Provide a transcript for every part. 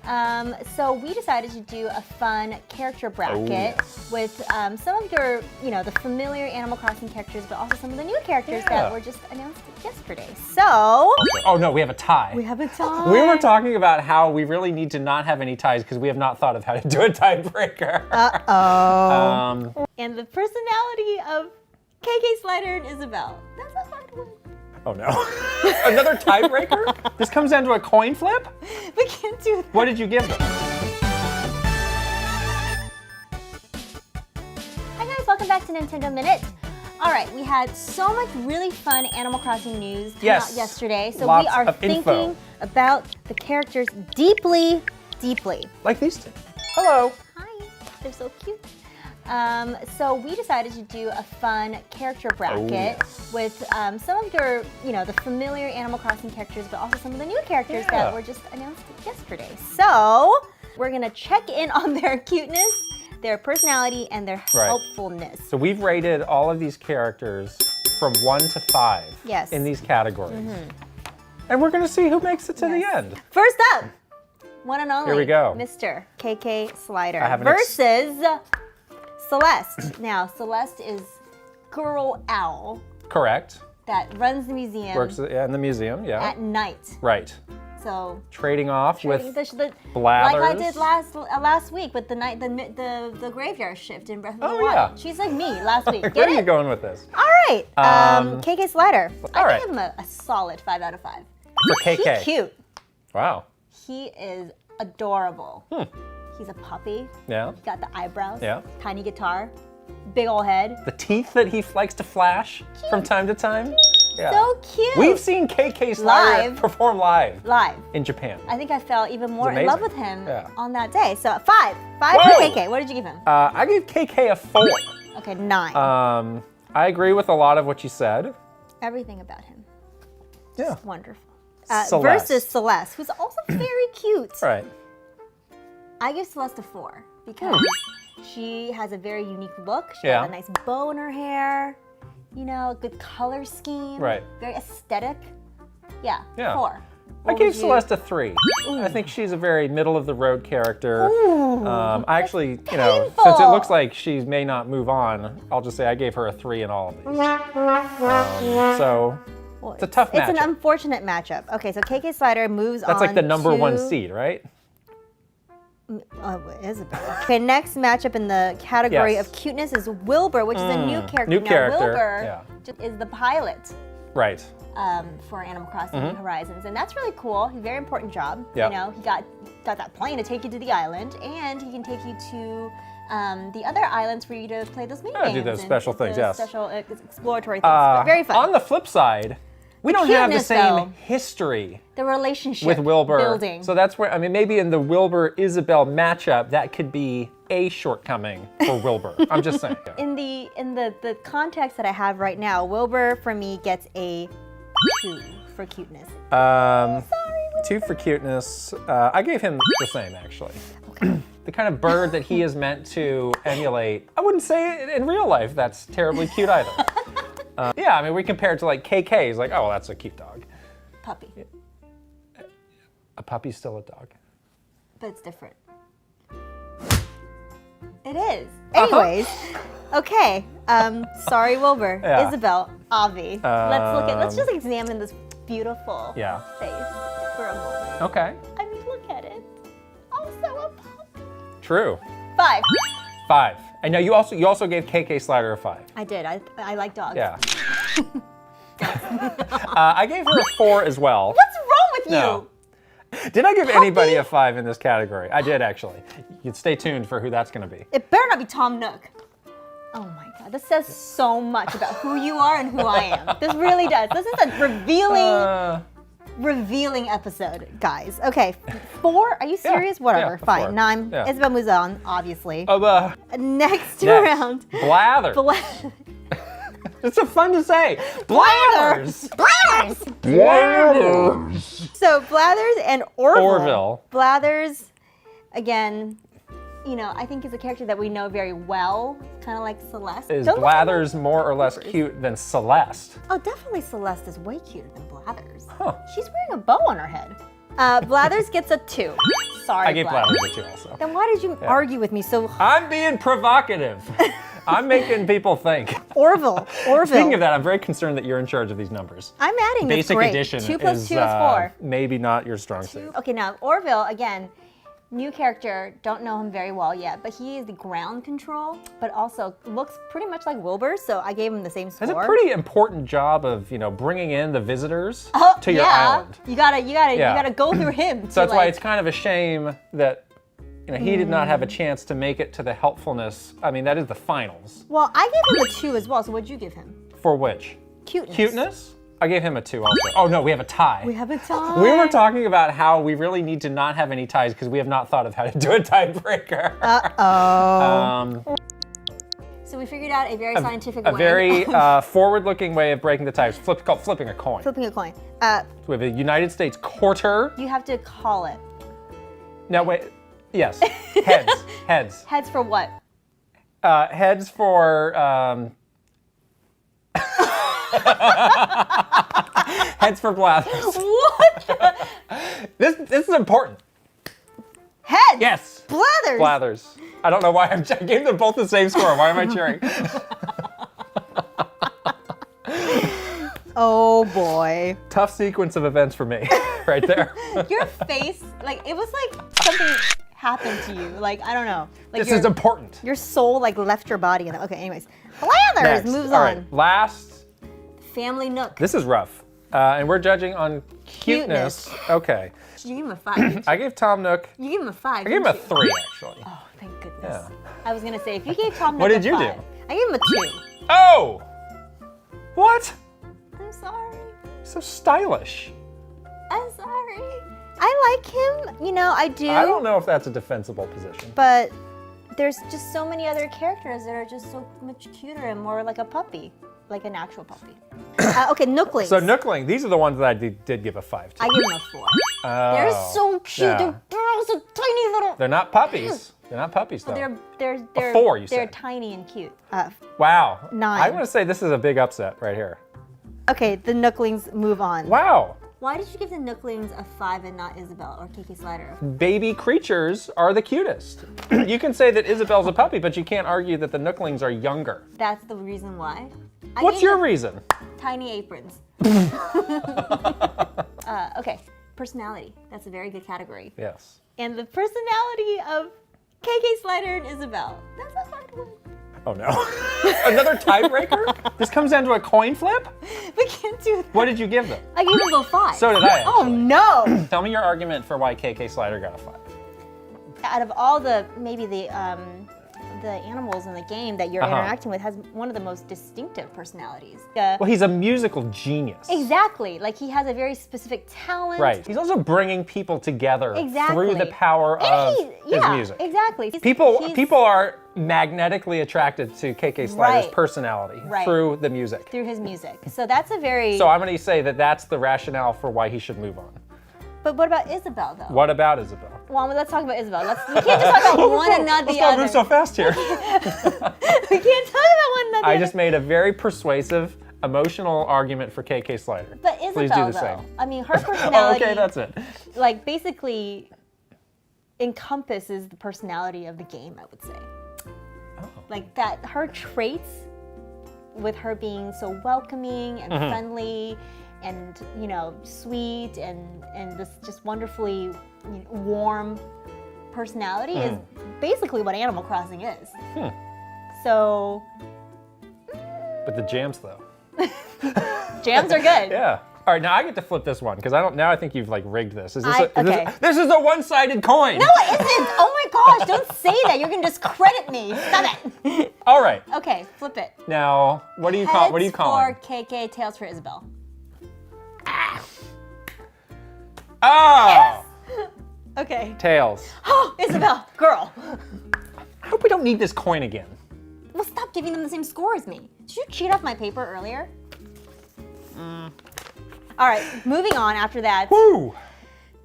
So we decided to do a fun character bracket with some of your, the familiar Animal Crossing characters, but also some of the new characters that were just announced yesterday. So. Oh no, we have a tie. We have a tie. We were talking about how we really need to not have any ties because we have not thought of how to do a tiebreaker. And the personality of KK Slider and Isabelle. That's a hard one. Oh no. Another tiebreaker? This comes down to a coin flip? We can't do that. What did you give them? Hi guys, welcome back to Nintendo Minute. All right, we had so much really fun Animal Crossing news come out yesterday, so we are thinking about the characters deeply, deeply. Like these two. Hello. Hi, they're so cute. So we decided to do a fun character bracket with some of your, the familiar Animal Crossing characters, but also some of the new characters that were just announced yesterday. So we're gonna check in on their cuteness, their personality, and their helpfulness. So we've rated all of these characters from 1 to 5 in these categories. And we're gonna see who makes it to the end. First up, one and only, here we go. Mr. KK Slider versus Celeste. Now, Celeste is Girl Owl. Correct. That runs the museum. Works in the museum, at night. Right. So trading off with Blathers. Like I did last week with the graveyard shift in Breath of the Wild. Yeah. She's like me last week. Where are you going with this? All right. KK Slider. I give him a solid 5 out of 5. For KK. He's cute. Wow. He is adorable. He's a puppy. Yeah. He's got the eyebrows. Yeah. Tiny guitar. Big old head. The teeth that he likes to flash from time to time. Yeah. So cute. We've seen KK Slider perform live in Japan. I think I fell even more in love with him on that day. So 5 for KK. What did you give him? I gave KK a 4. Okay, 9. I agree with a lot of what you said. Everything about him. Yeah. Just wonderful. Versus Celeste, who's also very cute. Right. I give Celeste a 4 because she has a very unique look. She has a nice bow in her hair. Good color scheme. Right. Very aesthetic. Yeah. 4. I gave Celeste a 3. I think she's a very middle of the road character. I actually, since it looks like she may not move on, I'll just say I gave her a 3 in all of these. It's a tough matchup. It's an unfortunate matchup. Okay, so KK Slider moves on. That's like the number 1 seed, right? Isabelle. Okay, next matchup in the category of cuteness is Wilbur, which is a new character. Wilbur is the pilot. Right. For Animal Crossing New Horizons, and that's really cool. He's a very important job. Yep. He got that plane to take you to the island, and he can take you to the other islands for you to play those mini games. Do those special things, special exploratory things. Very fun. On the flip side, we don't have the same history. The relationship with Wilbur building. So that's where, maybe in the Wilbur-Isabelle matchup, that could be a shortcoming for Wilbur. I'm just saying. In the context that I have right now, Wilbur for me gets a 2 for cuteness. Sorry, 2 for cuteness. I gave him the same, actually. Okay. The kind of bird that he is meant to emulate, I wouldn't say in real life that's terribly cute either. We compare it to like KK. He's like, oh, that's a cute dog. Puppy. A puppy's still a dog. But it's different. It is. Anyways, okay. Sorry, Wilbur. Isabelle, Avi. Let's just examine this beautiful face for a moment. Okay. Look at it. Also a puppy. True. 5. 5. I know you also gave KK Slider a 5. I did. I like dogs. Yeah. I gave her a 4 as well. What's wrong with you? No. Did I give anybody a 5 in this category? I did, actually. You'd stay tuned for who that's going to be. It better not be Tom Nook. Oh my God, this says so much about who you are and who I am. This really does. This is a revealing episode, guys. Okay, 4? Are you serious? Whatever, fine. 4. 9. Yeah. Isabelle moves on, obviously. Next Next round. Blather. It's so fun to say. Blathers. So Blathers and Orville. Blathers, again, I think is a character that we know very well, kind of like Celeste. Is Blathers more or less cute than Celeste? Oh, definitely Celeste is way cuter than Blathers. Huh. She's wearing a bow on her head. Blathers gets a 2. sorry, I gave Blathers a 2 also. Then why did you argue with me so I'm being provocative. I'm making people think. Orville? Speaking of that, I'm very concerned that you're in charge of these numbers. I'm adding this. Basic Great. addition 2 plus is 2 is 4. maybe not your strong suit. Okay, now Orville, again, new character, don't know him very well yet, but he is the ground control, but also looks pretty much like Wilbur, so I gave him the same score. It's a pretty important job of, bringing in the visitors to your yeah. island. You gotta go through him. So that's why it's kind of a shame that he did not have a chance to make it to the helpfulness. I mean, that is the finals. Well, I gave him a 2 as well, so what'd you give him? For which? Cuteness. Cuteness? I gave him a 2 also. Oh no, we have a tie. We have a tie. We were talking about how we really need to not have any ties because we have not thought of how to do a tiebreaker. Uh-oh. So we figured out a very scientific way. A very forward-looking way of breaking the ties, called flipping a coin. Flipping a coin. So we have a United States quarter. You have to call it. Now wait, yes, heads, heads. Heads for what? Heads for, heads for Blathers. What? This is important. Heads. Yes. Blathers. Blathers. I don't know why I gave them both the same score. Why am I cheering? Oh boy. Tough sequence of events for me, right there. Your face, it was like something happened to you. I don't know. This is important. Your soul left your body. Okay, anyways. Blathers Next. moves All on. right, last. Family Nook. This is rough. And we're judging on cuteness. Okay. You gave him a 5. I gave Tom Nook. You gave him a 5. I gave him a 3, actually. Oh, thank goodness. Yeah. I was gonna say if you gave Tom Nook What did a you 5, do? I gave him a 2. Oh! What? I'm sorry. So stylish. I'm sorry. I like him. I do. I don't know if that's a defensible position. But there's just so many other characters that are just so much cuter and more like a puppy, like an actual puppy. Okay, Nooklings. So Nookling, these are the ones that I did give a 5 to. I give them a 4. Oh, They're so cute. yeah. They're so tiny little. They're not puppies. They're not puppies, though. They're 4, you They're said. tiny and cute. Wow. 9. I'm going to say this is a big upset right here. Okay, the Nooklings move on. Wow. Why did you give the Nooklings a 5 and not Isabel or KK Slider? Baby creatures are the cutest. You can say that Isabel's a puppy, but you can't argue that the Nooklings are younger. That's the reason why. What's your reason? Tiny aprons. Okay, personality. That's a very good category. Yes. And the personality of KK Slider and Isabel. That's a hard one. Oh no. Another tiebreaker? This comes down to a coin flip? We can't do that. What did you give them? I gave them both 5. So did I, Oh actually. no! Tell me your argument for why KK Slider got a 5. Out of all the animals in the game that you're interacting with, has one of the most distinctive personalities. Well, he's a musical genius. Exactly. He has a very specific talent. Right. He's also bringing people together Exactly. through the power of his music. Exactly. People are magnetically attracted to KK Slider's Right. personality Right. through the music. through his music. So that's a very. So I'm going to say that that's the rationale for why he should move on. But what about Isabel though? What about Isabel? Well, let's talk about Isabel. We can't just talk about one and not the Let's not other. move so fast here. We can't talk about one and not the I other. just made a very persuasive, emotional argument for KK Slider. But Isabel, Please do the though, same. I mean, her personality, Oh, okay, that's it. basically encompasses the personality of the game, I would say. Oh. Her traits, with her being so welcoming and Mm-hmm. friendly, and sweet, and this just wonderfully warm personality is basically what Animal Crossing is. So. But the jams, though. Jams are good. Yeah. All right, now I get to flip this one because now I think you've rigged this. Is this Okay. this is a one-sided coin? No, it isn't. Oh my gosh, don't say that. You're gonna discredit me. Stop it. All right. Okay, flip it. Now, what do you call? What do you Heads call for it? KK, tails for Isabel. Oh, Okay. tails. Oh, Isabel, girl. I hope we don't need this coin again. Well, stop giving them the same score as me. Did you cheat off my paper earlier? All right, moving on after that. Woo!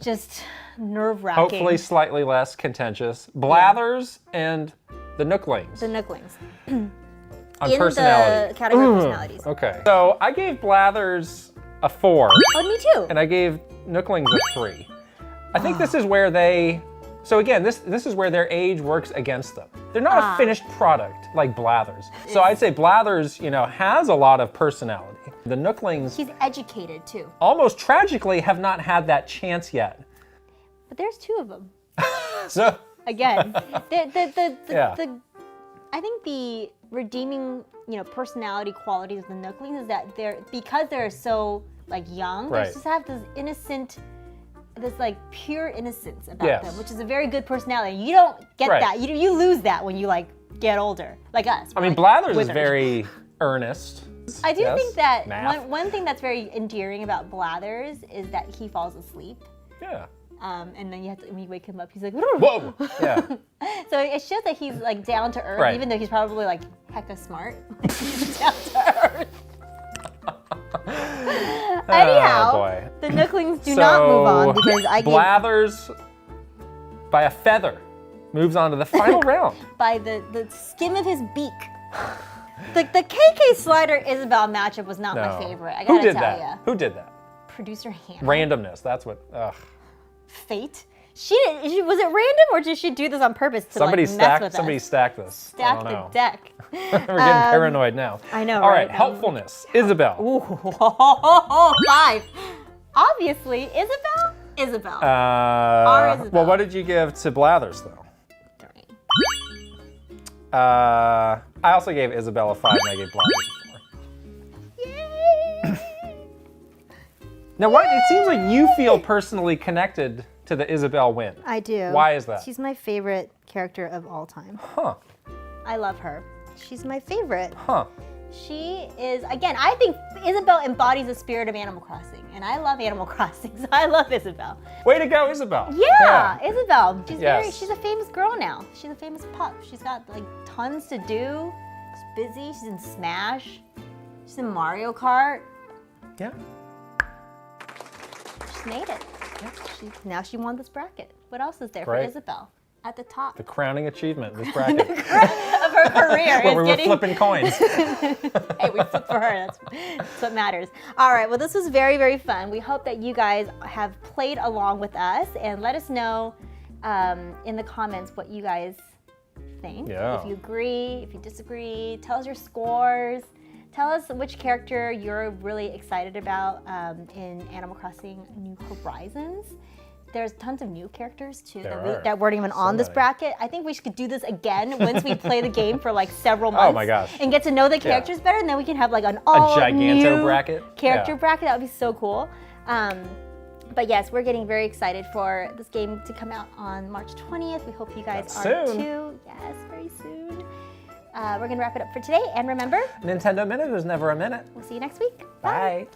Just nerve-wracking. Hopefully slightly less contentious. Blathers and the Nooklings The Nooklings. on In personality. the category of personalities. Okay. So I gave Blathers a 4, Oh, me too. and I gave Nooklings a 3. I think this is where they So again, this is where their age works against them. They're not a finished product like Blathers. So I'd say Blathers, has a lot of personality. The Nooklings He's educated too. almost tragically have not had that chance yet. But there's 2 of them. So Again, Yeah. I think the redeeming, personality qualities of the Nooklings is that because they're so young, Right. they just have this innocent, this pure innocence about Yes. them, which is a very good personality. You don't get Right. that. You lose that when you get older, like us. I mean, Blathers is withered. very earnest. I do Yes. think that Math. one thing that's very endearing about Blathers is that he falls asleep. Yeah. And then when you wake him up, he's like, Whoa. Yeah. So it shows that he's down to earth, Right. even though he's probably hecka smart. He's down to earth. Anyhow, Oh, boy. the Nooklings do not move on because I give Blathers, by a feather, moves on to the final round. by the skim of his beak. The KK Slider Isabel matchup was not my favorite. I Who gotta did tell that? ya. Who did that? Producer Hannah. Randomness. That's what. Ugh. Fate. Was it random or did she do this on purpose to Somebody mess stacked. with Somebody us? stacked this. Stack I don't the know. deck. We're getting paranoid now. I know, All right. right? Helpfulness. Isabel. Ooh, 5. Obviously, Isabel. Isabel. Isabel. Well, what did you give to Blathers though? 3. I also gave Isabel a 5, and I gave Blathers a 4. Yay! Now, what? It seems like you feel personally connected to the Isabel win. I do. Why is that? She's my favorite character of all time. Huh? I love her. She's my favorite. Huh? She is, again, I think Isabel embodies the spirit of Animal Crossing, and I love Animal Crossing, so I love Isabel. Way to go, Isabel. Yeah, Isabel. Yes. She's a famous girl now. She's a famous pup. She's got tons to do. She's busy. She's in Smash. She's in Mario Kart. Yeah. She's made it. Now she won this bracket. What else is there Great. for Isabel? At the top The crowning achievement, this bracket. of her career Where is we were getting. flipping coins. Hey, we flipped for her. That's what matters. All right. Well, this was very, very fun. We hope that you guys have played along with us, and let us know in the comments what you guys think. Yeah. If you agree, if you disagree, tell us your scores. Tell us which character you're really excited about in Animal Crossing New Horizons. There's tons of new characters too that weren't even on this many. bracket. I think we should do this again once we play the game for several months. Oh my gosh. And get to know the characters better, and then we can have an all Giganto new bracket? character Yeah. bracket. That would be so cool. But yes, we're getting very excited for this game to come out on March 20th. We hope you guys That's are soon. too. Yes, very soon. We're gonna wrap it up for today, and remember, Nintendo Minute is never a minute. we'll see you next week. Bye.